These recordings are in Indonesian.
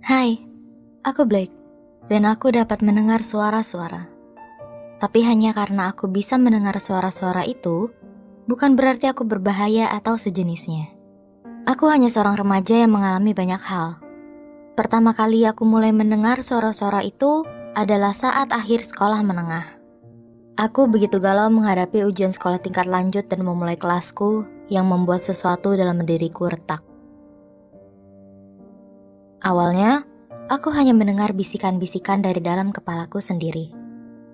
Hai, aku Blake, dan aku dapat mendengar suara-suara. Tapi hanya karena aku bisa mendengar suara-suara itu, bukan berarti aku berbahaya atau sejenisnya. Aku hanya seorang remaja yang mengalami banyak hal. Pertama kali aku mulai mendengar suara-suara itu adalah saat akhir sekolah menengah. Aku begitu galau menghadapi ujian sekolah tingkat lanjut dan memulai kelasku yang membuat sesuatu dalam diriku retak. Awalnya, aku hanya mendengar bisikan-bisikan dari dalam kepalaku sendiri.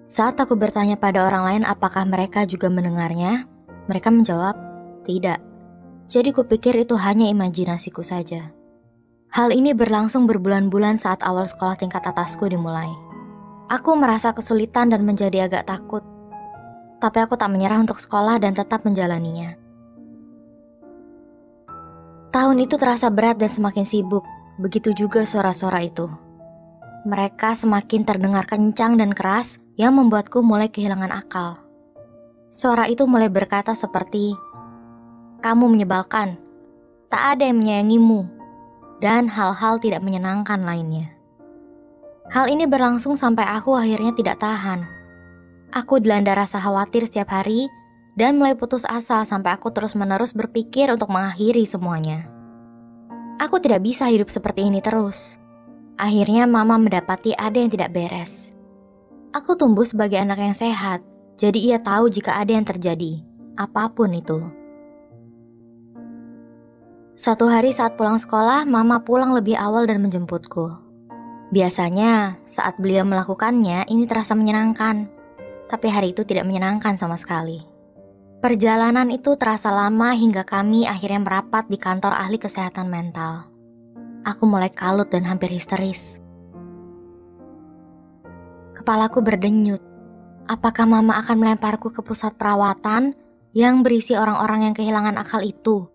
Saat aku bertanya pada orang lain apakah mereka juga mendengarnya, mereka menjawab, tidak. Jadi kupikir itu hanya imajinasiku saja. Hal ini berlangsung berbulan-bulan saat awal sekolah tingkat atasku dimulai. Aku merasa kesulitan dan menjadi agak takut. Tapi aku tak menyerah untuk sekolah dan tetap menjalaninya. Tahun itu terasa berat dan semakin sibuk, begitu juga suara-suara itu. Mereka semakin terdengar kencang dan keras yang membuatku mulai kehilangan akal. Suara itu mulai berkata seperti, "Kamu menyebalkan, tak ada yang menyayangimu," dan hal-hal tidak menyenangkan lainnya. Hal ini berlangsung sampai aku akhirnya tidak tahan. Aku dilanda rasa khawatir setiap hari dan mulai putus asa sampai aku terus-menerus berpikir untuk mengakhiri semuanya. Aku tidak bisa hidup seperti ini terus. Akhirnya mama mendapati ada yang tidak beres. Aku tumbuh sebagai anak yang sehat, jadi ia tahu jika ada yang terjadi, apapun itu. Satu hari saat pulang sekolah, mama pulang lebih awal dan menjemputku. Biasanya, saat beliau melakukannya, ini terasa menyenangkan. Tapi hari itu tidak menyenangkan sama sekali. Perjalanan itu terasa lama hingga kami akhirnya merapat di kantor ahli kesehatan mental. Aku mulai kalut dan hampir histeris. Kepalaku berdenyut. Apakah mama akan melemparku ke pusat perawatan yang berisi orang-orang yang kehilangan akal itu?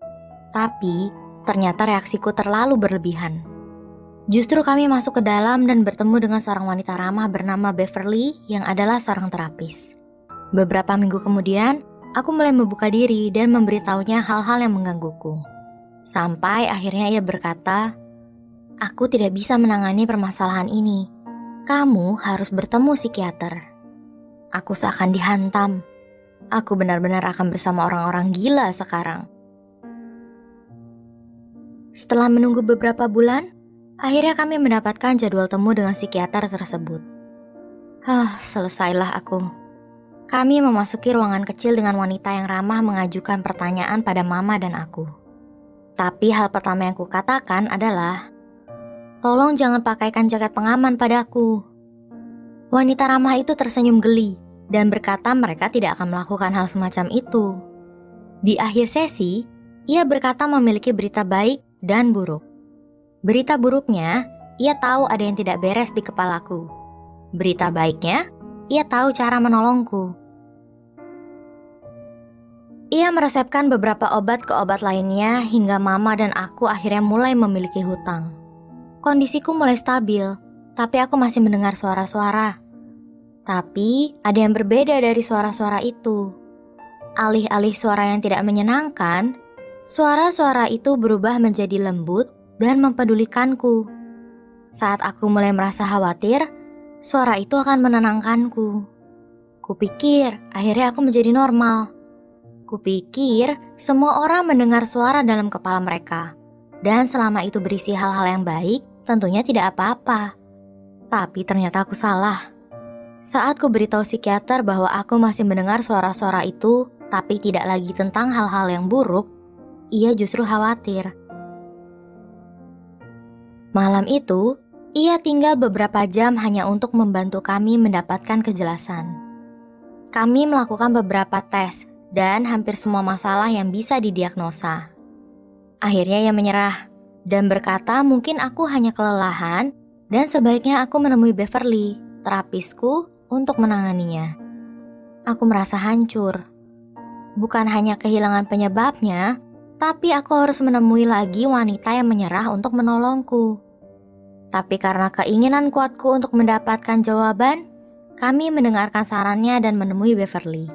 Tapi ternyata reaksiku terlalu berlebihan. Justru kami masuk ke dalam dan bertemu dengan seorang wanita ramah bernama Beverly yang adalah seorang terapis. Beberapa minggu kemudian, aku mulai membuka diri dan memberitahunya hal-hal yang menggangguku. Sampai akhirnya ia berkata, "Aku tidak bisa menangani permasalahan ini. Kamu harus bertemu psikiater." Aku seakan dihantam. Aku benar-benar akan bersama orang-orang gila sekarang. Setelah menunggu beberapa bulan, akhirnya kami mendapatkan jadwal temu dengan psikiater tersebut. Selesailah aku. Kami memasuki ruangan kecil dengan wanita yang ramah mengajukan pertanyaan pada mama dan aku. Tapi hal pertama yang kukatakan adalah, "Tolong jangan pakaikan jaket pengaman padaku." Wanita ramah itu tersenyum geli dan berkata mereka tidak akan melakukan hal semacam itu. Di akhir sesi, ia berkata memiliki berita baik dan buruk. Berita buruknya, ia tahu ada yang tidak beres di kepalaku. Berita baiknya, ia tahu cara menolongku. Ia meresepkan beberapa obat ke obat lainnya hingga mama dan aku akhirnya mulai memiliki hutang. Kondisiku mulai stabil, tapi aku masih mendengar suara-suara. Tapi ada yang berbeda dari suara-suara itu. Alih-alih suara yang tidak menyenangkan, suara-suara itu berubah menjadi lembut dan mempedulikanku. Saat aku mulai merasa khawatir, suara itu akan menenangkanku. Kupikir akhirnya aku menjadi normal. Kupikir semua orang mendengar suara dalam kepala mereka. Dan selama itu berisi hal-hal yang baik, tentunya tidak apa-apa. Tapi ternyata aku salah. Saat ku beritahu psikiater bahwa aku masih mendengar suara-suara itu, tapi tidak lagi tentang hal-hal yang buruk, ia justru khawatir. Malam itu, ia tinggal beberapa jam hanya untuk membantu kami mendapatkan kejelasan. Kami melakukan beberapa tes dan hampir semua masalah yang bisa didiagnosa. Akhirnya ia menyerah dan berkata mungkin aku hanya kelelahan dan sebaiknya aku menemui Beverly, terapisku, untuk menanganinya. Aku merasa hancur. Bukan hanya kehilangan penyebabnya, tapi aku harus menemui lagi wanita yang menyerah untuk menolongku. Tapi karena keinginan kuatku untuk mendapatkan jawaban, kami mendengarkan sarannya dan menemui Beverly.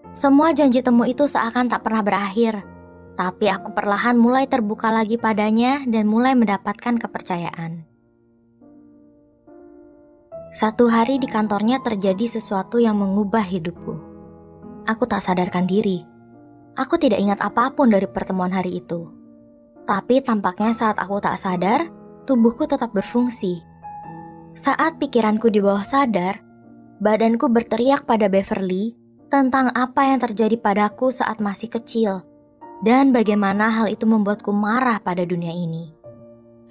Semua janji temu itu seakan tak pernah berakhir, tapi aku perlahan mulai terbuka lagi padanya dan mulai mendapatkan kepercayaan. Satu hari di kantornya terjadi sesuatu yang mengubah hidupku. Aku tak sadarkan diri. Aku tidak ingat apapun dari pertemuan hari itu. Tapi tampaknya saat aku tak sadar, tubuhku tetap berfungsi. Saat pikiranku di bawah sadar, badanku berteriak pada Beverly tentang apa yang terjadi padaku saat masih kecil dan bagaimana hal itu membuatku marah pada dunia ini.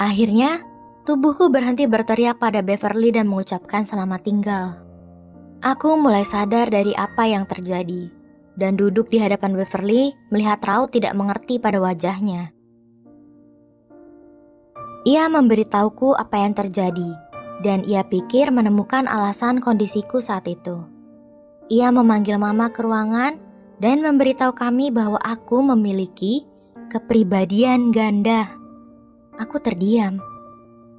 Akhirnya, tubuhku berhenti berteriak pada Beverly dan mengucapkan selamat tinggal. Aku mulai sadar dari apa yang terjadi dan duduk di hadapan Beverly melihat Raut tidak mengerti pada wajahnya. Ia memberitahuku apa yang terjadi dan ia pikir menemukan alasan kondisiku saat itu. Ia memanggil Mama ke ruangan dan memberitahu kami bahwa aku memiliki kepribadian ganda. Aku terdiam.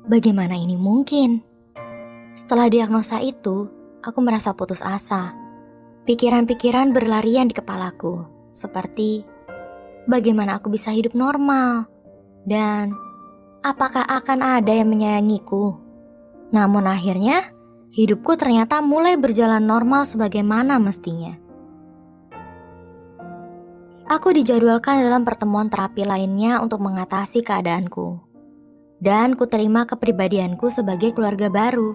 Bagaimana ini mungkin? Setelah diagnosa itu, aku merasa putus asa. Pikiran-pikiran berlarian di kepalaku, seperti bagaimana aku bisa hidup normal dan apakah akan ada yang menyayangiku. Namun akhirnya, hidupku ternyata mulai berjalan normal sebagaimana mestinya. Aku dijadwalkan dalam pertemuan terapi lainnya untuk mengatasi keadaanku. Dan kuterima kepribadianku sebagai keluarga baru.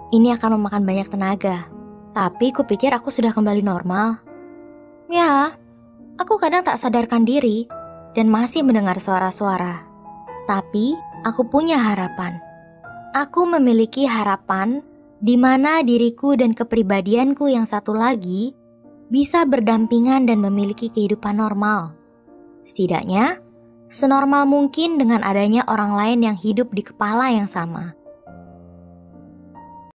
Ini akan memakan banyak tenaga, tapi kupikir aku sudah kembali normal. Ya, aku kadang tak sadarkan diri dan masih mendengar suara-suara. Tapi aku punya harapan. Aku memiliki harapan di mana diriku dan kepribadianku yang satu lagi bisa berdampingan dan memiliki kehidupan normal. Setidaknya, senormal mungkin dengan adanya orang lain yang hidup di kepala yang sama.